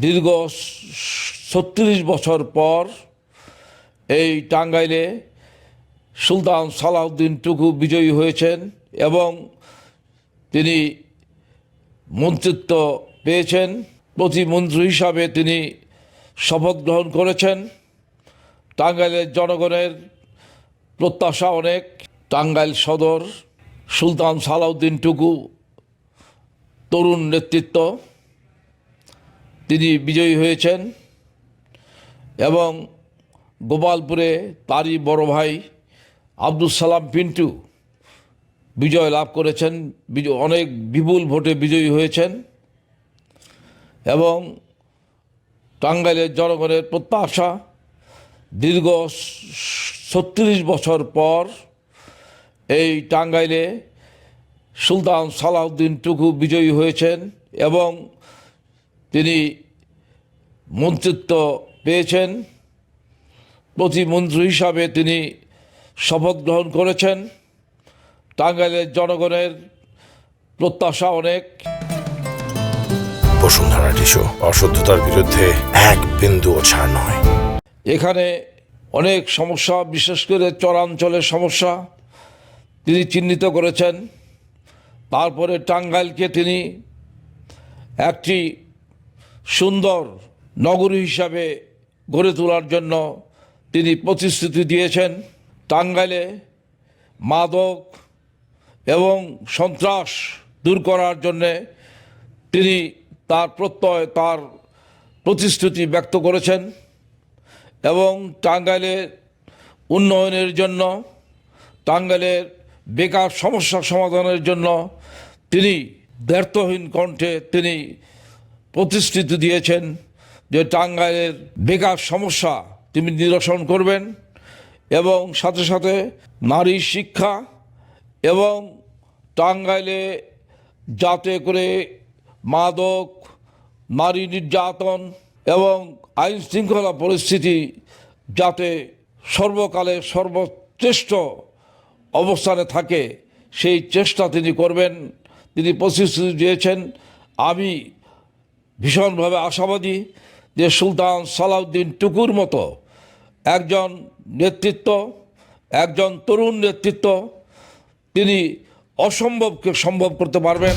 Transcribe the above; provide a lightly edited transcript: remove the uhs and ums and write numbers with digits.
দীর্ঘ ৩৬ বছর পর এই টাঙ্গাইলে সুলতান সালাউদ্দিন টুকু বিজয়ী হয়েছেন এবং তিনি মন্ত্রিত্ব পেয়েছেন। প্রতিমন্ত্রী হিসাবে তিনি শপথ গ্রহণ করেছেন। টাঙ্গাইলের জনগণের প্রত্যাশা অনেক। টাঙ্গাইল সদর সুলতান সালাউদ্দিন টুকু তরুণ নেতৃত্ব, তিনি বিজয়ী হয়েছেন এবং গোপালপুরে তারই বড় ভাই আব্দুল সালাম পিন্টু বিজয় লাভ করেছেন, অনেক বিপুল ভোটে বিজয়ী হয়েছেন এবং টাঙ্গাইলের জনগণের প্রত্যাশা দীর্ঘ ৩৬ বছর পর এই টাঙ্গাইলে সুলতান সালাউদ্দিন টুকু বিজয়ী হয়েছেন এবং তিনি মন্ত্রিত্ব পেয়েছেন। প্রতিমন্ত্রী হিসাবে তিনি শপথ গ্রহণ করেছেন। টাঙ্গাইলের জনগণের প্রত্যাশা অনেক। বসুন্ধরা টিস্যু অশুদ্ধতার বিরুদ্ধে এক বিন্দুও ছাড় নয়। এখানে অনেক সমস্যা, বিশেষ করে চরাঞ্চলের সমস্যা তিনি চিহ্নিত করেছেন। তারপরে টাঙ্গাইলকে তিনি একটি সুন্দর নগরী হিসাবে গড়ে তোলার জন্য তিনি প্রতিশ্রুতি দিয়েছেন। টাঙ্গাইলে মাদক এবং সন্ত্রাস দূর করার জন্যে তিনি তার প্রতিশ্রুতি ব্যক্ত করেছেন এবং টাঙ্গাইলের উন্নয়নের জন্য, টাঙ্গাইলের বেকার সমস্যা সমাধানের জন্য তিনি দ্ব্যর্থহীন কণ্ঠে তিনি প্রতিশ্রুতি দিয়েছেন যে টাঙ্গাইলের বেকার সমস্যা তিনি নিরসন করবেন এবং সাথে সাথে নারী শিক্ষা এবং টাঙ্গাইলে যাতে করে মাদক, নারী নির্যাতন এবং আইন শৃঙ্খলা পরিস্থিতি যাতে সর্বকালে সর্বশ্রেষ্ঠ অবস্থানে থাকে সেই চেষ্টা তিনি করবেন, তিনি প্রতিশ্রুতি দিয়েছেন। আমি ভীষণভাবে আশাবাদী যে সুলতান সালাউদ্দিন টুকুর মতো একজন নেতৃত্ব, একজন তরুণ নেতৃত্ব, তিনি অসম্ভবকে সম্ভব করতে পারবেন।